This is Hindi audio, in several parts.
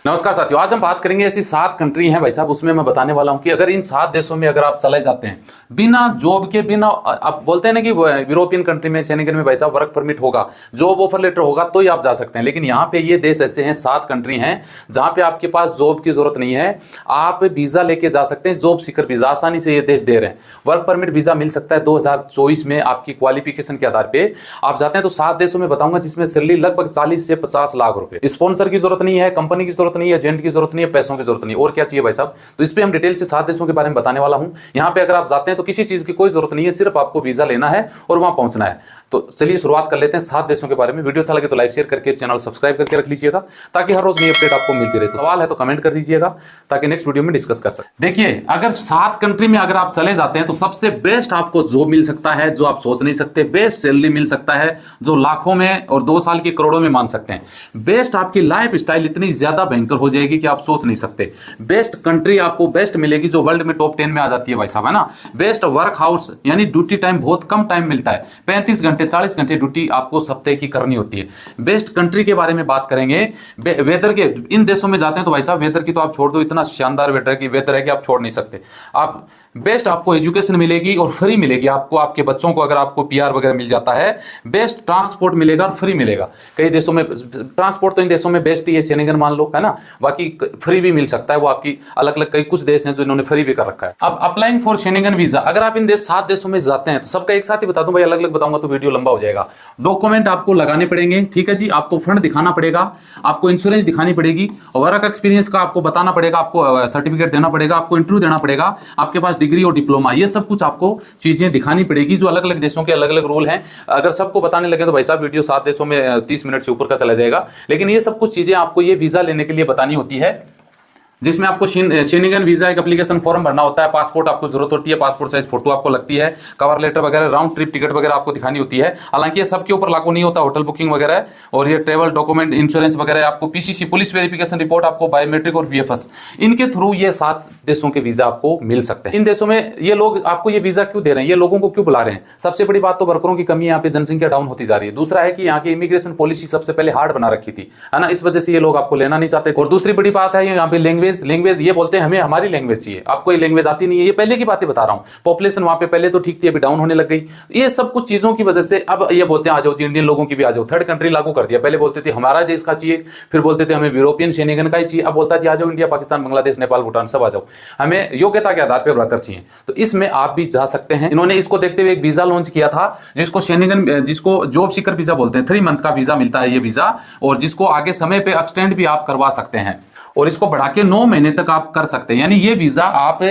नमस्कार साथियों, आज हम बात करेंगे ऐसी 7 कंट्री हैं भाई साहब, उसमें मैं बताने वाला हूं कि अगर इन 7 देशों में अगर आप चले जाते हैं बिना जॉब के, बिना आप बोलते हैं ना कि यूरोपियन कंट्री में शेंगेन में भाई साहब वर्क परमिट होगा, जॉब ऑफर लेटर होगा तो ही आप जा सकते हैं। लेकिन यहाँ पे ये देश ऐसे हैं, 7 कंट्री हैं जहां पे आपके पास जॉब की जरूरत नहीं है, आप वीजा लेके जा सकते हैं। जॉब सीकर वीजा आसानी से ये देश दे रहे हैं। वर्क परमिट वीजा मिल सकता है 2024 में आपकी क्वालिफिकेशन के आधार पे आप जाते हैं। तो 7 देशों में बताऊंगा जिसमें सैलरी लगभग 40 से 50 लाख रुपए। स्पॉन्सर की जरूरत नहीं है, कंपनी की जरूरत नहीं है, एजेंट की जरूरत नहीं है, पैसों की जरूरत नहीं है। और क्या चाहिए भाई साहब? तो इस पे हम डिटेल से 7 देशों के बारे में बताने वाला हूं। यहां पे अगर आप जाते हैं तो किसी चीज की कोई जरूरत नहीं है, सिर्फ आपको वीजा लेना है और वहां पहुंचना है। तो चलिए शुरुआत कर लेते हैं 7 देशों के बारे में। वीडियो अच्छा लगे तो लाइक शेयर करके चैनल सब्सक्राइब करके रख लीजिएगा ताकि हर रोज नई अपडेट आपको मिलती रहे। तो सवाल है तो कमेंट कर दीजिएगा ताकि नेक्स्ट वीडियो में डिस्कस कर सकें। देखिए, अगर 7 कंट्री में अगर आप चले जाते हैं तो सबसे बेस्ट आपको जॉब मिल सकता है जो आप सोच नहीं सकते। बेस्ट सैलरी मिल सकता है जो लाखों में और 2 साल की करोड़ों में मान सकते हैं। बेस्ट आपकी लाइफ स्टाइल इतनी ज्यादा भयंकर हो जाएगी कि आप सोच नहीं सकते। बेस्ट कंट्री आपको बेस्ट मिलेगी जो वर्ल्ड में टॉप 10 में आ जाती है भाई साहब, है ना। बेस्ट वर्क हाउस यानी ड्यूटी टाइम बहुत कम टाइम मिलता है, 35 घंटे 40 घंटे ड्यूटी आपको सप्ताह की करनी होती है। बेस्ट कंट्री के बारे में बात करेंगे। वेदर के इन देशों में जाते हैं तो भाई साहब वेदर की तो आप छोड़ दो, इतना शानदार वेदर है कि आप छोड़ नहीं सकते। आप बेस्ट आपको एजुकेशन मिलेगी और फ्री मिलेगी आपको, आपके बच्चों को अगर आपको पीआर वगैरह मिल जाता है। बेस्ट ट्रांसपोर्ट मिलेगा और फ्री मिलेगा। कई देशों में ट्रांसपोर्ट तो इन देशों में बेस्ट ही है, शेंगेन मान लो, है ना। बाकी फ्री भी मिल सकता है, वो आपकी अलग अलग कई कुछ देश हैं जो इन्होंने फ्री भी कर रखा है। अब अप्लाइंग फॉर शेंगेन वीजा, अगर आप इन 7 देशों में जाते हैं तो सबका एक साथ ही बता दूं भाई, अलग अलग बताऊंगा तो वीडियो लंबा हो जाएगा। डॉक्यूमेंट आपको लगाने पड़ेंगे, ठीक है जी। आपको फंड दिखाना पड़ेगा, आपको इंश्योरेंस दिखानी पड़ेगी, वर्क एक्सपीरियंस का आपको बताना पड़ेगा, आपको सर्टिफिकेट देना पड़ेगा, आपको इंटरव्यू देना पड़ेगा, आपके पास डिग्री और डिप्लोमा, ये सब कुछ आपको चीजें दिखानी पड़ेगी जो अलग अलग देशों के अलग अलग रूल हैं। अगर सबको बताने लगे तो भाई साहब वीडियो 7 देशों में 30 मिनट से ऊपर का चला जाएगा। लेकिन ये सब कुछ चीजें आपको ये वीजा लेने के लिए बतानी होती है, जिसमें आपको शेंगेन वीजा एक एप्लीकेशन फॉर्म भरना होता है। पासपोर्ट आपको जरूरत होती है, पासपोर्ट साइज फोटो आपको लगती है, कवर लेटर वगैरह, राउंड ट्रिप टिकट वगैरह आपको दिखानी होती है। हालांकि ये सबके ऊपर लागू नहीं होता, होटल बुकिंग वगैरह और ये ट्रेवल डॉक्यूमेंट, इंश्योरेंस वगैरह, आपको पीसीसी पुलिस वेरिफिकेशन रिपोर्ट, आपको बायोमेट्रिक और वीएफएस, इनके थ्रू ये 7 देशों के वीजा आपको मिल सकते हैं। इन देशों में ये लोग आपको ये वीजा क्यों दे रहे हैं, ये लोगों को क्यों बुला रहे हैं? सबसे बड़ी बात तो वर्करों की कमी है, यहाँ पे जनसंख्या डाउन होती जा रही है। दूसरा है कि यहाँ की इमिग्रेशन पॉलिसी सबसे पहले हार्ड बना रखी थी, है ना, इस वजह से ये लोग आपको लेना नहीं चाहते। और दूसरी बड़ी बात है यहाँ पे लैंग्वेज ये बोलते हैं हमें हमारी लैंग्वेज चाहिए, आपको ये लैंग्वेज आती नहीं है। ये पहले की बातें बता रहा हूं। पॉपुलेशन वहां पे पहले तो ठीक थी, अभी डाउन होने लग गई। ये सब कुछ चीजों की वजह से अब ये बोलते हैं आ जाओ जी, इंडियन लोगों की भी आ जाओ। थर्ड कंट्री लागू कर दिया। पहले बोलते थे हमारा देश का चाहिए, फिर बोलते थे हमें यूरोपियन शेंगेन का ही चाहिए, अब बोलता जी आ जाओ इंडिया, पाकिस्तान, बांग्लादेश, नेपाल, भूटान सब आ जाओ, हमें योग्यता के आधार पर वर्कर चाहिए। तो इसमें आप भी जा सकते हैं। इन्होंने इसको देखते हुए एक वीजा लॉन्च किया था जिसको शेंगेन, जिसको जॉब सीकर वीजा बोलते हैं। 3 मंथ का वीजा मिलता है ये वीजा, और जिसको आगे समय पे एक्सटेंड भी आप करवा सकते हैं और इसको बढ़ा के 9 महीने तक आप कर सकते हैं। यानी ये वीजा आप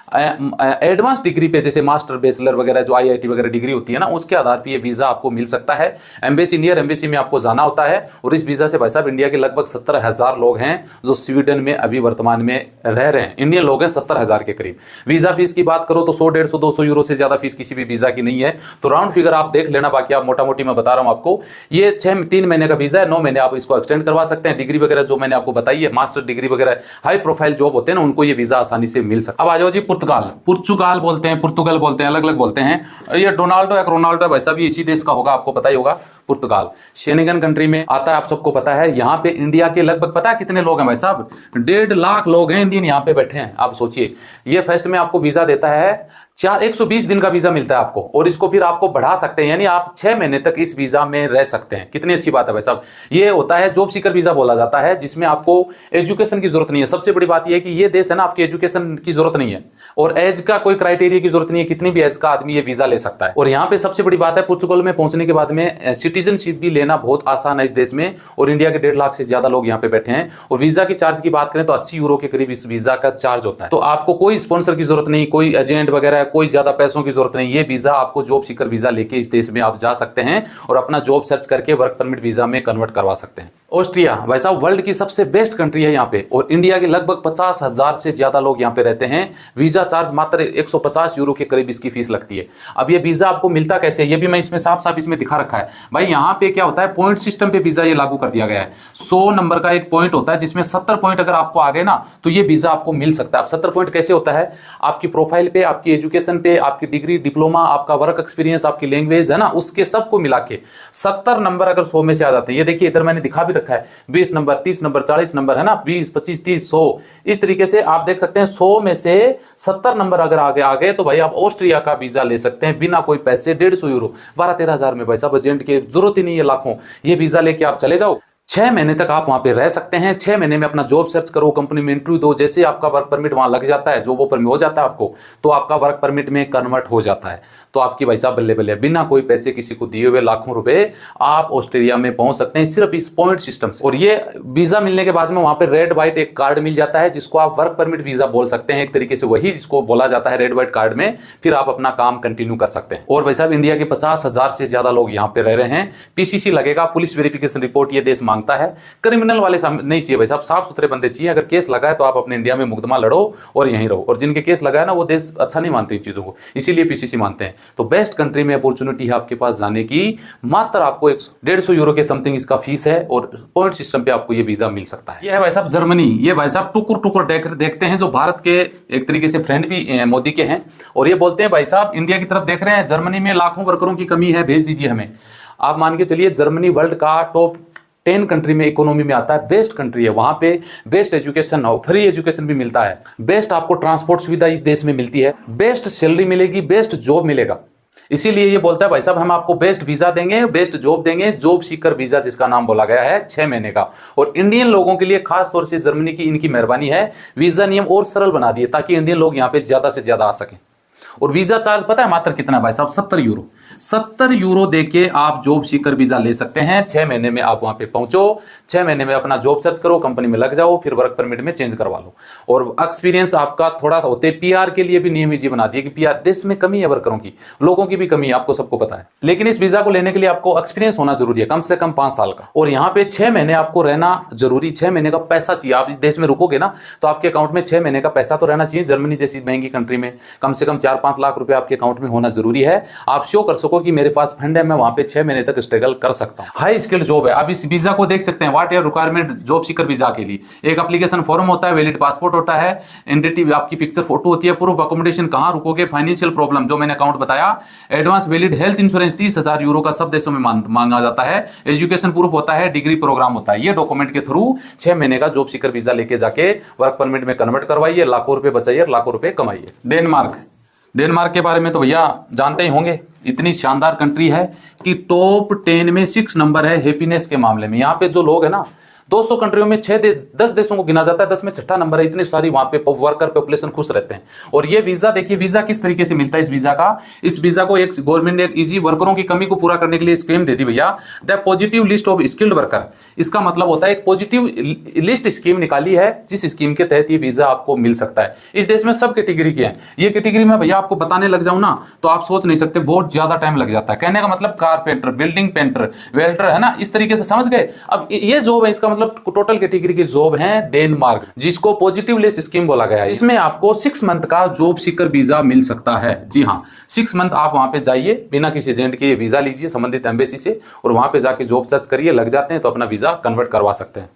एडवांस डिग्री पे, जैसे मास्टर, बैचलर वगैरह जो आईआईटी वगैरह डिग्री होती है ना, उसके आधार पे ये वीजा आपको मिल सकता है। एम्बेसी, नियर एम्बेसी में आपको जाना होता है। और इस वीजा से भाई साहब इंडिया के लगभग 70,000 लोग हैं जो स्वीडन में अभी वर्तमान में रह रहे हैं। इंडियन लोग हैं 70,000 के करीब। वीजा फीस की बात करो तो 100, 150, 200 यूरो से ज्यादा फीस किसी भी वीजा की नहीं है। तो राउंड फिगर आप देख लेना, बाकी आप मोटा मोटी मैं बता रहा हूं आपको। ये 3 महीने का वीजा है, 9 महीने आप इसको एक्सटेंड करवा सकते हैं। डिग्री वगैरह जो मैंने आपको बताई है, मास्टर डिग्री वगैरह, हाई प्रोफाइल जॉब होते हैं ना, उनको ये वीजा आसानी से मिल सकता है। अब आ जाओ जी पुर्तगाल बोलते हैं, पुर्तगाल बोलते हैं, अलग अलग बोलते हैं। ये डोनाल्डो या रोनाल्डो है भाई साहब, ये इसी देश का होगा, आपको पता ही होगा। पुर्तगाल शेंगेन कंट्री में आता है, आप सबको पता है। यहाँ पे इंडिया के लगभग पता है कितने लोग हैं भाई साहब? 1.5 लाख लोग हैं इंडियन यहाँ पे बैठे हैं। आप सोचिए, ये फर्स्ट में आपको वीजा देता है 120 दिन का वीजा मिलता है आपको, और इसको फिर आपको बढ़ा सकते हैं, यानी आप 6 महीने तक इस वीजा में रह सकते हैं। कितनी अच्छी बात है भाई साहब। ये होता है जॉब सीकर वीजा बोला जाता है, जिसमें आपको एजुकेशन की जरूरत नहीं है। सबसे बड़ी बात यह है कि ये देश है ना, आपकी एजुकेशन की जरूरत नहीं है और एज का कोई क्राइटेरिया की जरूरत नहीं है। कितनी भी एज का आदमी ये वीजा ले सकता है। और यहाँ पे सबसे बड़ी बात है, पुर्तगाल में पहुंचने के बाद में सिटीजनशिप भी लेना बहुत आसान है इस देश में। और इंडिया के 1.5 लाख से ज्यादा लोग यहाँ पे बैठे हैं। और वीजा की चार्ज की बात करें तो 80 यूरो के करीब इस वीजा का चार्ज होता है। तो आपको कोई स्पॉन्सर की जरूरत नहीं, कोई एजेंट वगैरह, कोई ज्यादा पैसों की जरूरत नहीं। ये वीजा आपको जॉब सीकर वीजा लेके इस देश में आप जा सकते हैं और अपना जॉब सर्च करके वर्क परमिट वीजा में कन्वर्ट करवा सकते हैं। ऑस्ट्रिया भाई साहब वर्ल्ड की सबसे बेस्ट कंट्री है यहाँ पे, और इंडिया के लगभग 50,000 से ज्यादा लोग यहाँ पे रहते हैं। वीजा चार्ज मात्र 150 यूरो के करीब इसकी फीस लगती है। अब ये वीजा आपको मिलता कैसे, ये भी मैं इसमें साफ साफ इसमें दिखा रखा है भाई। यहाँ पे क्या होता है, पॉइंट सिस्टम पे वीजा ये लागू कर दिया गया है। 100 नंबर का एक पॉइंट होता है, जिसमें 70 पॉइंट अगर आपको आ गए ना तो ये वीजा आपको मिल सकता है। अब 70 पॉइंट कैसे होता है, आपकी प्रोफाइल पे, आपकी एजुकेशन पे, आपकी डिग्री, डिप्लोमा, आपका वर्क एक्सपीरियंस, आपकी लैंग्वेज है ना, उसके सबको मिला के 70 नंबर अगर 100 में से आ जाते हैं। ये देखिए इधर मैंने दिखा भी रखा है 20 नंबर, 30 नंबर, 40 नंबर, है ना, 20, 25, 30, 100, इस तरीके से आप देख सकते हैं 100 में से 70 नंबर अगर आगे आ गए तो भाई आप ऑस्ट्रिया का वीजा ले सकते हैं बिना कोई पैसे, 150 यूरो, 12-13 हजार में भाई साहब, एजेंट की जरूरत ही नहीं है लाखों, ये वीजा लेके आप चले जाओ। 6 महीने तक आप वहां पे रह सकते हैं। 6 महीने में अपना जॉब सर्च करो, कंपनी में इंटरव्यू दो, जैसे आपका वर्क परमिट वहां लग जाता है, जॉब ऑफर में हो जाता है आपको, तो आपका वर्क परमिट में कन्वर्ट हो जाता है, तो आपकी भाई साहब बल्ले बल्ले बिना कोई पैसे किसी को दिए हुए लाखों रुपए आप ऑस्ट्रेलिया में पहुंच सकते हैं सिर्फ इस पॉइंट सिस्टम से। और ये वीजा मिलने के बाद में वहां पे रेड व्हाइट एक कार्ड मिल जाता है जिसको आप वर्क परमिट वीजा बोल सकते हैं, एक तरीके से वही जिसको बोला जाता है रेड व्हाइट कार्ड में, फिर आप अपना काम कंटिन्यू कर सकते हैं। और भाई साहब इंडिया के 50,000 से ज्यादा लोग यहाँ पे रह रहे हैं। पीसीसी लगेगा, पुलिस वेरिफिकेशन रिपोर्ट ये देश मांगता है। क्रिमिनल वाले नहीं चाहिए भाई साहब, साफ सुथरे बंदे चाहिए। अगर केस लगा है तो आप अपने इंडिया में मुकदमा लड़ो और यहीं रहो, और जिनके केस लगा है ना वो देश अच्छा नहीं मानते इन चीजों को, इसीलिए पीसीसी मानते हैं। तो बेस्ट कंट्री में अपॉर्चुनिटी है आपके पास जाने की, मात्र आपको 150 यूरो के समथिंग इसका फीस है और पॉइंट सिस्टम पे आपको ये वीजा मिल सकता है। ये है भाई साहब जर्मनी। ये भाई साहब टुकुर टुकुर देखते हैं, जो भारत के एक तरीके से फ्रेंड भी मोदी के हैं, और ये बोलते हैं भाई साहब इंडिया की तरफ देख रहे हैं, जर्मनी में लाखों वर्करों की कमी है, भेज दीजिए हमें। आप मान के चलिए जर्मनी वर्ल्ड का टॉप 10 कंट्री में इकोनॉमी में आता है, बेस्ट कंट्री है, वहां पे बेस्ट एजुकेशन हो, फ्री एजुकेशन भी मिलता है, बेस्ट आपको ट्रांसपोर्ट सुविधा इस देश में मिलती है, बेस्ट सैलरी मिलेगी, बेस्ट जॉब मिलेगा। इसीलिए ये बोलता है भाई साहब हम आपको बेस्ट वीजा देंगे, बेस्ट जॉब देंगे, जॉब सीकर वीजा जिसका नाम बोला गया है 6 महीने का। और इंडियन लोगों के लिए खास तौर से जर्मनी की इनकी मेहरबानी है, वीजा नियम और सरल बना दिए ताकि इंडियन लोग यहाँ पे ज्यादा से ज्यादा आ सकें। और वीजा चार्ज पता है मात्र कितना भाई साहब? 70 यूरो। 70 यूरो देके आप जॉब सीकर वीजा ले सकते हैं। 6 महीने में आप वहां पे पहुंचो, 6 महीने में अपना जॉब सर्च करो, कंपनी में लग जाओ, फिर वर्क परमिट में चेंज करवा लो। और एक्सपीरियंस आपका थोड़ा होते, पीआर के लिए भी नियम इजी बना दिए कि पीआर देश में कमी है, वर्करों की, लोगों की भी कमी है, आपको सबको पता है। लेकिन इस वीजा को लेने के लिए आपको एक्सपीरियंस होना जरूरी है, कम से कम 5 साल का। और यहाँ पे 6 महीने आपको रहना जरूरी, 6 महीने का पैसा चाहिए। आप इस देश में रुकोगे ना तो आपके अकाउंट में 6 महीने का पैसा तो रहना चाहिए। जर्मनी जैसी महंगी कंट्री में कम से कम 4-5 लाख रुपए आपके अकाउंट में होना जरूरी है। आप शो कर सको कि मेरे पास फंड है, मैं वहां पे 6 महीने तक स्ट्रगल कर सकता हूं। हाई स्किल्ड जॉब है। आप इस वीजा को देख सकते हैं, what are requirement job seeker visa के लिए। एक एप्लीकेशन फॉर्म होता है, वैलिड पासपोर्ट होता है, एंटिटी आपकी पिक्चर फोटो होती है, प्रूफ अकोमोडेशन कहां रुकोगे, फाइनेंशियल प्रॉब्लम जो मैंने अकाउंट बताया, advance valid health insurance 30,000 euro का सब देशों में मांगा जाता है, एजुकेशन प्रूफ होता है, डिग्री प्रोग्राम होता है। ये डॉक्यूमेंट के थ्रू 6 महीने का जॉब सीकर वीजा लेके जाके वर्क परमिट में कन्वर्ट करवाइए, लाखों रुपए बचाइए, लाखों रुपए कमाइए। डेनमार्क के बारे में तो भैया जानते ही होंगे, इतनी शानदार कंट्री है कि टॉप 10 में 6 नंबर है हैप्पीनेस के मामले में। यहाँ पे जो लोग है ना, 200 कंट्रियों में 10 देशों को गिना जाता है, 10 में छठा नंबर है। इतनी सारी वहां पे वर्कर पॉपुलेशन खुश रहते हैं। और ये वीजा देखिए, वीजा किस तरीके से मिलता है इस वीजा को एक गवर्नमेंट ने एक इजी वर्करों की कमी को पूरा करने के लिए स्कीम दे दी भैया, the positive list of skilled worker. इसका मतलब होता है एक पॉजिटिव लिस्ट स्कीम निकाली है, जिस स्कीम के तहत ये वीजा आपको मिल सकता है। इस देश में सब कैटेगरी के हैं। ये कैटेगरी में भैया आपको बताने लग जाऊं ना तो आप सोच नहीं सकते, बहुत ज्यादा टाइम लग जाता है। कहने का मतलब कारपेंटर, बिल्डिंग पेंटर, वेल्डर, है ना, इस तरीके से समझ गए। अब ये जॉब है, इसका मतलब टोटल कैटेगरी की जॉब है डेनमार्क, जिसको पॉजिटिव लिस्ट स्कीम बोला गया है। इसमें आपको 6 मंथ का जॉब सीकर वीजा मिल सकता है। जी हाँ, 6 मंथ आप वहां पे जाइए, बिना किसी एजेंट के वीजा लीजिए संबंधित एम्बेसी से, और वहां पे जाके जॉब सर्च करिए, लग जाते हैं तो अपना वीजा कन्वर्ट करवा सकते हैं।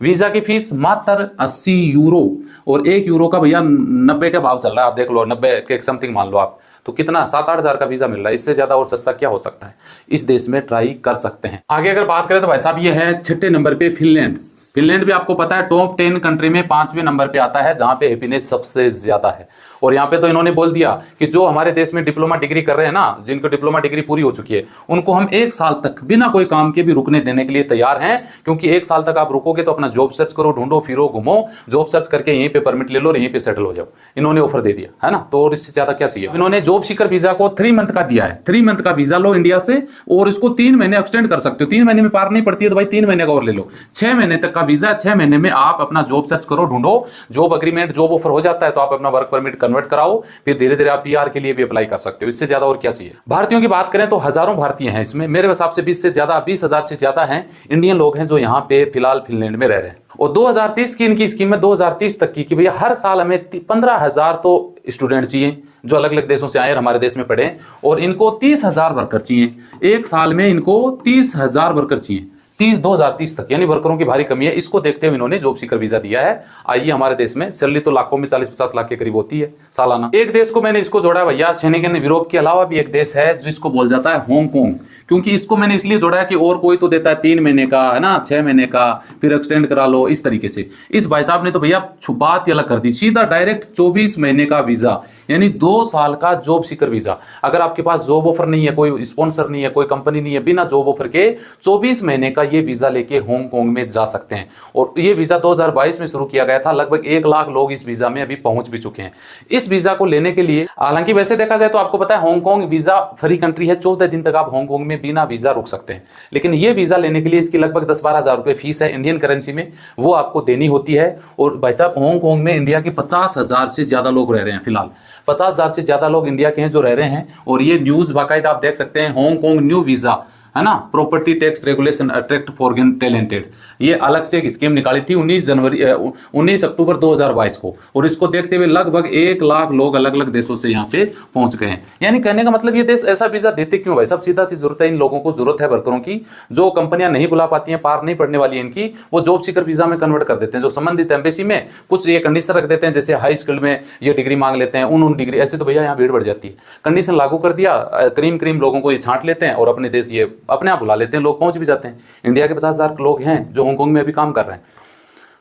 वीजा की फीस मात्र 80 यूरो, और 1 यूरो का भैया 90 का भाव चल रहा है। आप देख लो, 90 के समथिंग मान लो आप, तो कितना 7-8 हजार का वीजा मिल रहा है। इससे ज्यादा और सस्ता क्या हो सकता है? इस देश में ट्राई कर सकते हैं। आगे अगर बात करें तो भाई साहब ये है 6ठे नंबर पे फिनलैंड। फिनलैंड भी आपको पता है टॉप 10 कंट्री में 5वें नंबर पे आता है, जहां पे हैप्पीनेस सबसे ज्यादा है। और यहाँ पे तो इन्होंने बोल दिया कि जो हमारे देश में डिप्लोमा डिग्री कर रहे हैं ना, जिनको डिप्लोमा डिग्री पूरी हो चुकी है, उनको हम 1 साल तक बिना कोई काम के भी रुकने देने के लिए तैयार हैं। क्योंकि 1 साल तक आप रुकोगे तो अपना जॉब सर्च करो, ढूंढो, फिरो, घूमो, जॉब सर्च करके यहीं पे परमिट ले लो और यहीं पे सेटल हो जाओ। इन्होंने ऑफर दे दिया है ना, तो और इससे ज्यादा क्या चाहिए। इन्होंने जॉब सीकर वीजा को 3 मंथ का दिया है। 3 मंथ का वीजा लो इंडिया से, और इसको 3 महीने एक्सटेंड कर सकते हो। 3 महीने में पार नहीं पड़ती है तो भाई 3 महीने का और ले लो। 6 महीने तक का वीजा, 6 महीने में आप अपना जॉब सर्च करो, ढूंढो, जॉब अग्रीमेंट, जॉब ऑफर हो जाता है तो आप अपना वर्क परमिट कन्वर्ट कराओ, फिर धीरे धीरे आप पीआर के लिए भी अप्लाई कर सकते हो। इससे ज्यादा और क्या चाहिए। भारतीयों की बात करें तो हजारों भारतीय हैं इसमें, मेरे हिसाब से 20,000 से ज्यादा हैं इंडियन लोग हैं जो यहाँ पे फिलहाल फिनलैंड में रह रहे हैं। और 2030 की इनकी स्कीम है, 2030 तक की, कि भैया हर साल हमें 15,000 तो स्टूडेंट चाहिए जो अलग अलग देशों से आए और हमारे देश में पढ़े, और इनको 30,000 वर्कर चाहिए। 1 साल में इनको 30,000 वर्कर चाहिए। 2030 तक, यानी वर्करों की भारी कमी है। इसको देखते हुए इन्होंने जॉब सीकर वीजा दिया है। आइए हमारे देश में सैलरी तो लाखों में 40-50 लाख के करीब होती है सालाना। एक देश को मैंने इसको जोड़ा है भैया, शेनिगन यूरोप के अलावा भी एक देश है जिसको बोल जाता है हांगकांग, क्योंकि इसको मैंने इसलिए जोड़ा है कि और कोई तो देता है 3 महीने का, है ना, 6 महीने का, फिर एक्सटेंड करा लो इस तरीके से। इस भाई साहब ने तो भैया बात ही अलग कर दी, सीधा डायरेक्ट 24 महीने का वीजा, यानी 2 साल का जॉब सीकर वीजा। अगर आपके पास जॉब ऑफर नहीं है, कोई स्पॉन्सर नहीं है, कोई कंपनी नहीं है, बिना जॉब ऑफर के 24 महीने का ये वीजा लेके हांगकांग में जा सकते हैं। और ये वीजा 2022 में शुरू किया गया था। लगभग 1 लाख लोग इस वीजा में अभी पहुंच भी चुके हैं। इस वीजा को लेने के लिए, हालांकि वैसे देखा जाए तो आपको पता है हांगकांग वीजा फ्री कंट्री है, 14 दिन तक आप हांगकांग में बिना वीजा रुक सकते हैं। लेकिन ये वीजा लेने के लिए इसकी लगभग 10-12 हजार रुपए फीस है इंडियन करेंसी में, वो आपको देनी होती है। और भाई साहब हांगकांग में इंडिया के 50,000 से ज्यादा लोग रह रहे हैं फिलहाल, 50,000 से ज्यादा लोग इंडिया के हैं जो रह रहे हैं। और ये न्यूज बाकायदा आप देख सकते हैं, हांगकांग न्यू वीजा, है ना, property tax regulation attract foreign talented, ये अलग से एक स्कीम निकाली थी 19 अक्टूबर 2022 को। और इसको देखते हुए लगभग 1 लाख लोग अलग अलग देशों से यहाँ पे पहुंच गए हैं। यानी कहने का मतलब ये देश ऐसा वीजा देते क्यों भाई? सब सीधा सी जरूरत है इन लोगों को, जरूरत है वर्करों की, जो कंपनियां नहीं बुला पाती हैं, पार नहीं पड़ने वाली इनकी, वो जॉब सीकर वीजा में कन्वर्ट कर देते हैं। जो संबंधित एम्बेसी में कुछ ये कंडीशन रख देते हैं, जैसे हाई स्किल्ड में ये डिग्री मांग लेते हैं, उन डिग्री, ऐसे तो भैया यहाँ भीड़ बढ़ जाती है। कंडीशन लागू कर दिया, क्रीम लोगों को ये छांट लेते हैं और अपने देश ये अपने आप बुला लेते हैं, लोग पहुंच भी जाते हैं। इंडिया के 50,000 लोग हैं जो हांगकांग में अभी काम कर रहे हैं।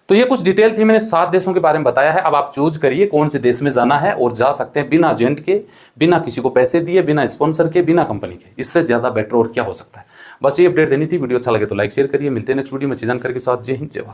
तो ये कुछ डिटेल थी, मैंने 7 देशों के बारे में बताया है। अब आप चूज करिए कौन से देश में जाना है और जा सकते हैं बिना एजेंट के, बिना किसी को पैसे दिए, बिना स्पॉन्सर के, बिना कंपनी के। इससे ज्यादा बेटर और क्या हो सकता है। बस ये अपडेट देनी थी। वीडियो अच्छा लगे तो लाइक शेयर करिए। मिलते हैं नेक्स्ट वीडियो में चीजन करके साथ। जय हिंद, जय भारत।